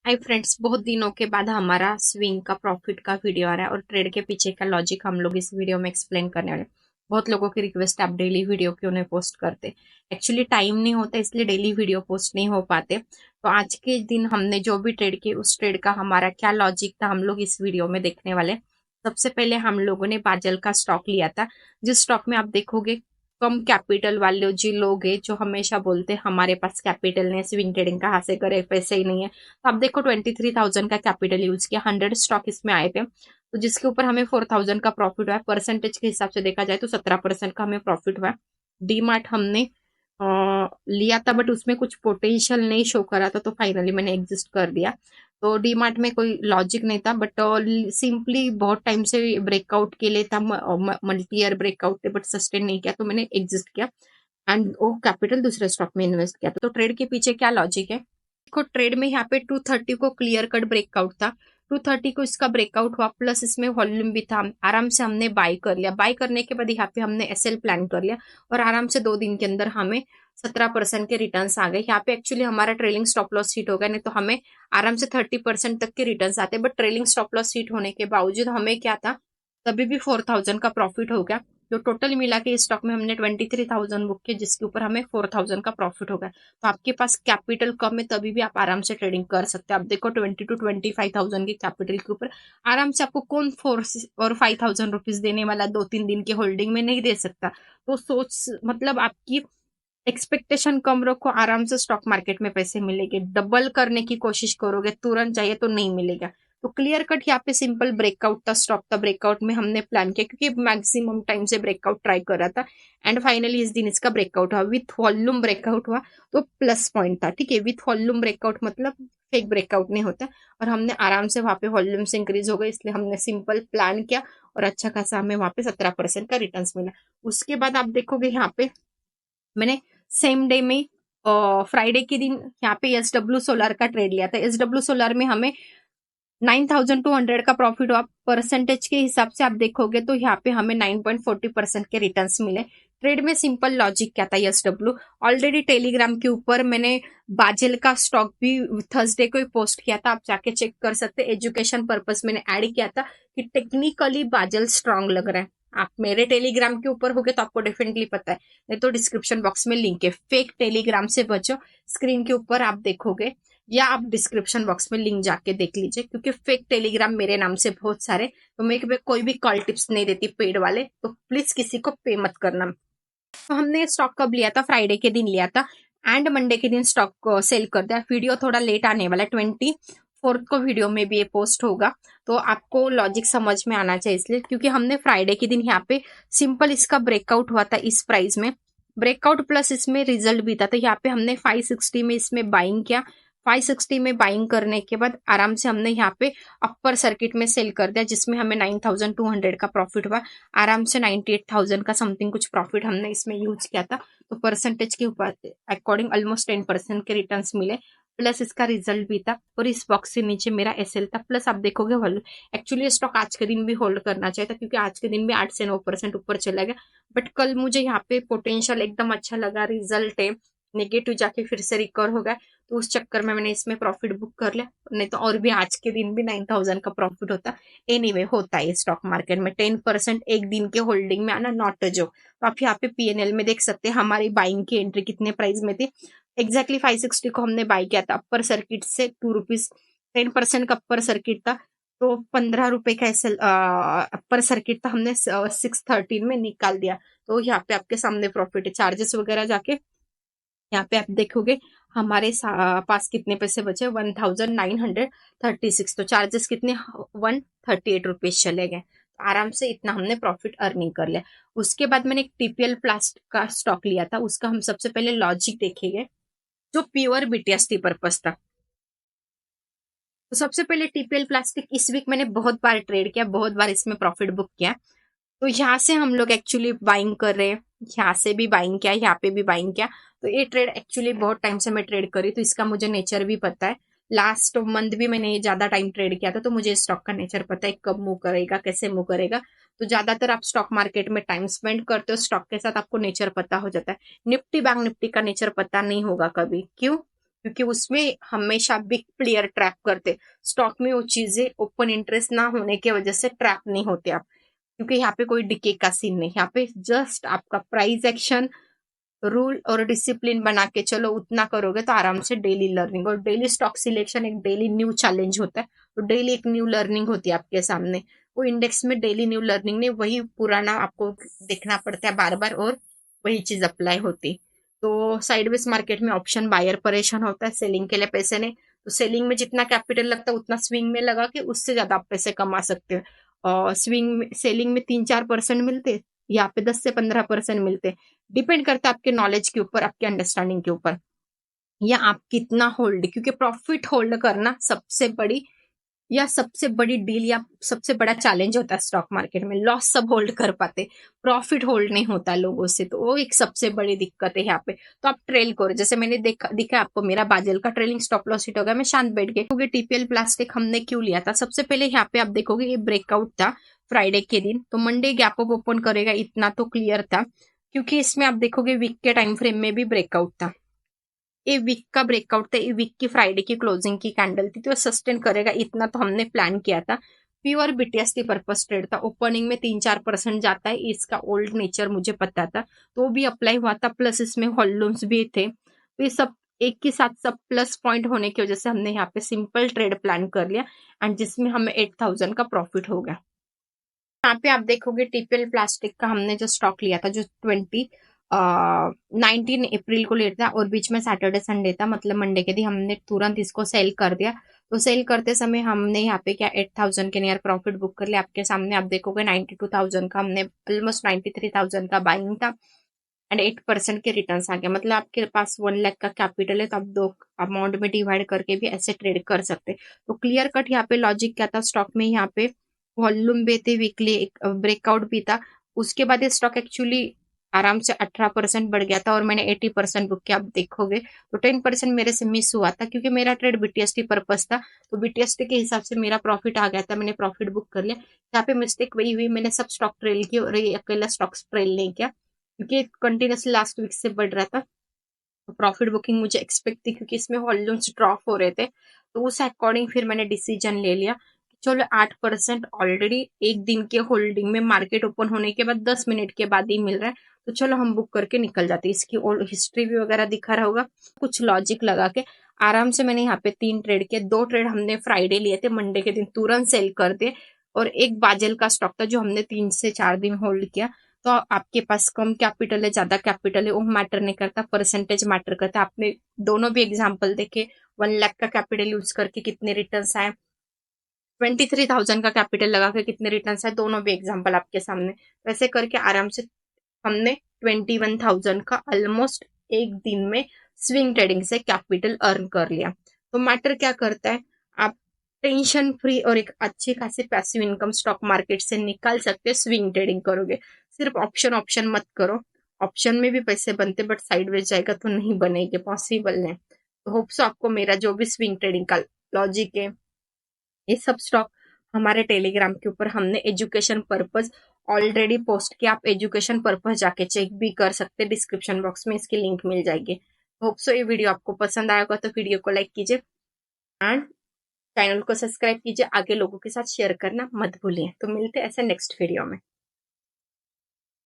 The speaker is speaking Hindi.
हाय फ्रेंड्स, बहुत दिनों के बाद हमारा स्विंग का प्रॉफिट का वीडियो आ रहा है और ट्रेड के पीछे का लॉजिक हम लोग इस वीडियो में एक्सप्लेन करने वाले हैं। बहुत लोगों की रिक्वेस्ट है, आप डेली वीडियो क्यों नहीं पोस्ट करते। एक्चुअली टाइम नहीं होता, इसलिए डेली वीडियो पोस्ट नहीं हो पाते। तो आज के दिन हमने जो भी ट्रेड की, उस ट्रेड का हमारा क्या लॉजिक था, हम लोग इस वीडियो में देखने वाले हैं। सबसे पहले हम लोगों ने बाजल का स्टॉक लिया था, जिस स्टॉक में आप देखोगे कम कैपिटल वाले जो लोग हैं, जो हमेशा बोलते हैं हमारे पास कैपिटल नहीं है, स्विंग ट्रेडिंग कहाँ से करे, पैसे ही नहीं है। तो आप देखो 23,000 का कैपिटल यूज किया, 100 स्टॉक इसमें आए थे, तो जिसके ऊपर हमें 4,000 का प्रॉफिट हुआ है। परसेंटेज के हिसाब से देखा जाए तो 17% का हमें प्रॉफिट हुआ है। डीमार्ट हमने लिया था, बट उसमें कुछ पोटेंशियल नहीं शो करा था, तो फाइनली मैंने एग्जिस्ट कर दिया। तो डीमार्ट में कोई लॉजिक नहीं था, बट सिंपली बहुत टाइम से ब्रेकआउट के लिए था, multi year breakout, but sustain नहीं किया, तो मैंने एग्जिस्ट किया एंड वो कैपिटल दूसरे स्टॉक में इन्वेस्ट किया। तो ट्रेड के पीछे क्या लॉजिक है, देखो ट्रेड में यहाँ पे 230 को क्लियर कट ब्रेकआउट था, 230 को इसका ब्रेकआउट हुआ, प्लस इसमें वॉल्यूम भी था, आराम से हमने बाय कर लिया। बाय करने के बाद यहाँ पे हमने एसएल प्लान कर लिया और आराम से 2 दिन के अंदर हमें 17% के रिटर्न्स आ गए। यहाँ पे एक्चुअली हमारा ट्रेलिंग स्टॉप लॉस हिट हो गया, नहीं तो हमें आराम से 30% तक के रिटर्न्स आते, but trailing stop loss hit होने के बावजूद हमें क्या था, तभी भी 4,000 का प्रॉफिट हो गया। जो टोटल मिला के इस स्टॉक में हमने 23,000 बुक किया, जिसके ऊपर हमें 4,000 का प्रॉफिट हो गया। तो आपके पास कैपिटल कम है, तभी भी आप आराम से ट्रेडिंग कर सकते हैं। आप देखो 20 to 25,000 के कैपिटल के ऊपर आराम से आपको कौन 4 और 5,000 रुपीज देने वाला 2-3 दिन की होल्डिंग में नहीं दे सकता। तो सोच, मतलब आपकी एक्सपेक्टेशन कम रखो, आराम से स्टॉक मार्केट में पैसे मिलेंगे। डबल करने की कोशिश करोगे तुरंत चाहिए तो नहीं मिलेगा। तो क्लियर कट यहाँ पे सिंपल ब्रेकआउट था, स्टॉक था, ब्रेकआउट में हमने प्लान किया, क्योंकि मैक्सिमम टाइम से ब्रेकआउट ट्राई कर रहा था एंड फाइनली इस दिन इसका ब्रेकआउट हुआ, विथ वॉल्यूम ब्रेकआउट हुआ। तो प्लस पॉइंट था, ठीक है। विथ वॉल्यूम ब्रेकआउट मतलब फेक ब्रेकआउट नहीं होता, और हमने आराम से वहां पे वॉल्यूम से इंक्रीज हो गए, इसलिए हमने सिंपल प्लान किया और अच्छा खासा हमें वहां पे 17% का रिटर्न मिला। उसके बाद आप देखोगे यहाँ पे मैंने सेम डे में फ्राइडे के दिन यहाँ पे एसडब्ल्यू सोलर का ट्रेड लिया था। एसडब्ल्यू सोलर में हमें 9,200 का प्रॉफिट हुआ। परसेंटेज के हिसाब से आप देखोगे तो यहाँ पे हमें 9.40% के रिटर्न्स मिले। ट्रेड में सिंपल लॉजिक क्या था, एसडब्ल्यू ऑलरेडी टेलीग्राम के ऊपर मैंने बाजेल का स्टॉक भी थर्सडे को ही पोस्ट किया था, आप जाके चेक कर सकते। एजुकेशन पर्पस मैंने ऐड किया था कि टेक्निकली बाजेल स्ट्रांग लग रहा है। आप मेरे टेलीग्राम के ऊपर होगे तो आपको डेफिनेटली पता है, नहीं तो डिस्क्रिप्शन बॉक्स में लिंक है। फेक टेलीग्राम से बचो, स्क्रीन के ऊपर आप देखोगे या आप डिस्क्रिप्शन बॉक्स में लिंक जाके देख लीजिए, क्योंकि फेक टेलीग्राम मेरे नाम से बहुत सारे, तो मैं कोई भी कॉल टिप्स नहीं देती पेड वाले, तो प्लीज किसी को पे मत करना। तो हमने स्टॉक कब लिया था, फ्राइडे के दिन लिया था एंड मंडे के दिन स्टॉक को सेल कर दिया। वीडियो थोड़ा लेट आने वाला है, 24 को वीडियो में भी ये पोस्ट होगा, तो आपको लॉजिक समझ में आना चाहिए, इसलिए क्योंकि हमने फ्राइडे के दिन यहाँ पे सिंपल इसका ब्रेकआउट हुआ था इस प्राइस में, ब्रेकआउट प्लस इसमें रिजल्ट भी था, तो यहाँ पे हमने 560 में इसमें बाइंग किया। 560 में बाइंग करने के बाद आराम से हमने यहाँ पे अपर सर्किट में सेल कर दिया, जिसमें हमें 9,200 का प्रॉफिट हुआ। आराम से 98,000 का समथिंग कुछ प्रॉफिट हमने इसमें यूज किया था। तो परसेंटेज के ऊपर अकॉर्डिंग ऑलमोस्ट 10% के रिटर्न्स मिले, प्लस इसका रिजल्ट भी था। और इस बॉक्स से नीचे मेरा एसएल था, प्लस आप देखोगे वॉल्यूम। एक्चुअली स्टॉक आज के दिन भी होल्ड करना चाहिए था, क्योंकि आज के दिन भी 8 से 9% ऊपर चला गया, बट कल मुझे यहाँ पे पोटेंशियल एकदम अच्छा लगा, रिजल्ट है नेगेटिव जाके फिर से रिकवर हो गया, तो उस चक्कर में मैंने इसमें प्रॉफिट बुक कर लिया। नहीं तो और भी आज के दिन भी 9,000 का प्रॉफिट होता। एनीवे होता है स्टॉक मार्केट में 10% एक दिन के होल्डिंग में आना, नॉट अ जोक। तो आप यहाँ पे पीएनएल में देख सकते हैं हमारी बाइंग की एंट्री कितने प्राइस में थी। एग्जैक्टली 560 को हमने बाई किया था अपर सर्किट से 2 रुपीज, 10% का अपर सर्किट था, तो 15 रुपए का ऐसे अपर सर्किट था, हमने 613 में निकाल दिया। तो यहाँ पे आपके सामने प्रॉफिट है। चार्जेस वगैरह जाके यहाँ पे आप देखोगे हमारे पास कितने पैसे बचे, 1,936। तो चार्जेस कितने, 138 रुपीज चले गए। तो आराम से इतना हमने प्रॉफिट अर्निंग कर लिया। उसके बाद मैंने एक टीपीएल प्लास्ट का स्टॉक लिया था, उसका हम सबसे पहले लॉजिक देखेंगे, जो प्योर बीटीएसटी पर्पस था। तो सबसे पहले टीपीएल प्लास्टिक इस वीक मैंने बहुत बार ट्रेड किया, बहुत बार इसमें प्रॉफिट बुक किया। तो यहाँ से हम लोग एक्चुअली बाइंग कर रहे हैं, यहाँ से भी बाइंग किया, यहाँ पे भी बाइंग किया। तो ये ट्रेड एक्चुअली बहुत टाइम से मैं ट्रेड करी, तो इसका मुझे नेचर भी पता है। लास्ट मंथ भी मैंने ज्यादा टाइम ट्रेड किया था, तो मुझे स्टॉक का नेचर पता है, कब मूव करेगा, कैसे मूव करेगा। तो ज्यादातर आप स्टॉक मार्केट में टाइम स्पेंड करते हो स्टॉक के साथ, आपको नेचर पता हो जाता है। निफ्टी बैंक निफ्टी का नेचर पता नहीं होगा कभी, क्यों? क्योंकि उसमें हमेशा बिग प्लेयर ट्रैप करते। स्टॉक में वो चीजें ओपन इंटरेस्ट ना होने की वजह से ट्रैप नहीं होते आप, क्योंकि यहाँ पे कोई डिके का सीन नहीं, यहाँ पे जस्ट आपका प्राइस एक्शन, रूल और डिसिप्लिन बना के चलो, उतना करोगे तो आराम से डेली लर्निंग और डेली स्टॉक सिलेक्शन एक डेली न्यू चैलेंज होता है। तो डेली एक न्यू लर्निंग होती है आपके सामने। वो इंडेक्स में डेली न्यू लर्निंग नहीं, वही पुराना आपको देखना पड़ता है बार बार और वही चीज अप्लाई होती। तो साइडवेज मार्केट में ऑप्शन बायर परेशान होता है, सेलिंग के लिए पैसे नहीं, तो सेलिंग में जितना कैपिटल लगता है उतना स्विंग में लगा के उससे ज्यादा आप पैसे कमा सकते हो। और स्विंग में सेलिंग में 3-4% मिलते, यहाँ पे 10 से 15% मिलते। डिपेंड करता है आपके नॉलेज के ऊपर, आपके अंडरस्टैंडिंग के ऊपर, या आप कितना होल्ड, क्योंकि प्रॉफिट होल्ड करना सबसे बड़ी डील या सबसे बड़ा चैलेंज होता है स्टॉक मार्केट में। लॉस सब होल्ड कर पाते, प्रॉफिट होल्ड नहीं होता लोगों से, तो वो एक सबसे बड़ी दिक्कत है यहाँ पे। तो आप ट्रेल करो, जैसे मैंने दिखा आपको मेरा बाजेल का ट्रेलिंग स्टॉप लॉस हिट हो गया, मैं शांत बैठ गई। क्योंकि टीपीएल प्लास्टिक हमने क्यों लिया था, सबसे पहले यहाँ पे आप देखोगे ये ब्रेकआउट था फ्राइडे के दिन, तो मंडे गैप अप ओपन करेगा इतना तो क्लियर था, क्योंकि इसमें आप देखोगे वीक के टाइम फ्रेम में भी ब्रेकआउट था। ये वीक का ब्रेकआउट था, ये वीक की फ्राइडे की क्लोजिंग की कैंडल थी, तो सस्टेन करेगा इतना तो हमने प्लान किया था। प्योर बीटीएसटी पर्पस ट्रेड था, ओपनिंग में 3-4% जाता है, इसका ओल्ड नेचर मुझे पता था, तो वो भी अप्लाई हुआ था, प्लस इसमें वॉल्यूम्स भी थे, तो ये सब एक के साथ सब प्लस पॉइंट होने की वजह से हमने यहाँ पे सिंपल ट्रेड प्लान कर लिया, एंड जिसमें हमें 8,000 का प्रॉफिट हो गया। यहाँ पे आप देखोगे टीपीएल प्लास्टिक का हमने जो स्टॉक लिया था, जो 19 अप्रैल को लिया था, और बीच में सैटरडे संडे था, मतलब मंडे के दिन हमने तुरंत इसको सेल कर दिया। तो सेल करते समय हमने यहाँ पे क्या 8,000 के नियर प्रॉफिट बुक कर लिया। आपके सामने आप देखोगे 92,000 का, हमने ऑलमोस्ट 93,000 का बाइंग था, एंड 8% के रिटर्न आ गया। मतलब आपके पास 1 लाख का कैपिटल है, तो आप दो अमाउंट में डिवाइड करके भी ऐसे ट्रेड कर सकते। तो क्लियर कट यहाँ पे लॉजिक क्या था, स्टॉक में यहाँ पे वॉल्यूम भी थे, वीकली एक ब्रेकआउट भी था, उसके बाद ये स्टॉक एक्चुअली आराम से 18% बढ़ गया था, और मैंने 80% बुक किया। आप देखोगे तो 10% मेरे से मिस हुआ था, क्योंकि मेरा ट्रेड बीटीएसटी पर्पस था, तो बीटीएसटी के हिसाब से मेरा प्रॉफिट आ गया था, मैंने प्रॉफिट बुक कर लिया। यहाँ पे मिस्टेक वही हुई, मैंने सब स्टॉक ट्रेल किया और ये अकेला स्टॉक ट्रेल नहीं किया, क्योंकि कंटिन्यूसली लास्ट वीक से बढ़ रहा था। तो प्रॉफिट बुकिंग मुझे एक्सपेक्ट थी, क्योंकि इसमें वॉल्यूम्स ड्रॉप हो रहे थे, तो उस अकॉर्डिंग फिर मैंने डिसीजन ले लिया कि चलो 8% ऑलरेडी एक दिन के होल्डिंग में, मार्केट ओपन होने के बाद 10 मिनट के बाद ही मिल रहा है, तो चलो हम बुक करके निकल जाते हैं। इसकी ओल्ड हिस्ट्री भी वगैरह दिखा रहा होगा, कुछ लॉजिक लगा के आराम से मैंने यहाँ पे 3 ट्रेड किए। 2 ट्रेड हमने फ्राइडे लिए थे, मंडे के दिन तुरंत सेल कर दिए, और एक बाजेल का स्टॉक था जो हमने 3 से 4 दिन होल्ड किया। तो आपके पास कम कैपिटल है, ज्यादा कैपिटल है, वो मैटर नहीं करता, परसेंटेज मैटर करता है। आपने दोनों भी एग्जांपल देखे, 1 लाख का कैपिटल यूज करके कितने रिटर्न्स आए, 23,000 का कैपिटल लगा के कितने रिटर्न्स आए, दोनों भी एग्जांपल आपके सामने। वैसे करके आराम से हमने 21,000 का ऑलमोस्ट एक दिन में स्विंग ट्रेडिंग से कैपिटल अर्न कर लिया। तो मैटर क्या करता है, आप टेंशन फ्री और एक अच्छी खासी पैसिव इनकम स्टॉक मार्केट से निकाल सकते हैं, स्विंग ट्रेडिंग करोगे। सिर्फ ऑप्शन ऑप्शन मत करो, ऑप्शन में भी पैसे बनते, बट साइडवेज जाएगा तो नहीं बनेंगे, पॉसिबल नहीं। तो होप्स आपको मेरा जो भी स्विंग ट्रेडिंग का लॉजिक है, ये सब स्टॉक हमारे टेलीग्राम के ऊपर हमने एजुकेशन पर्पज ऑलरेडी पोस्ट किया, आप एजुकेशन पर्पज जाके चेक भी कर सकते हैं, डिस्क्रिप्शन बॉक्स में इसकी लिंक मिल जाएगी। होप सो ये वीडियो आपको पसंद आएगा, तो वीडियो को लाइक कीजिए एंड चैनल को सब्सक्राइब कीजिए, आगे लोगों के साथ शेयर करना मत भूलिए। तो मिलते हैं ऐसे नेक्स्ट वीडियो में।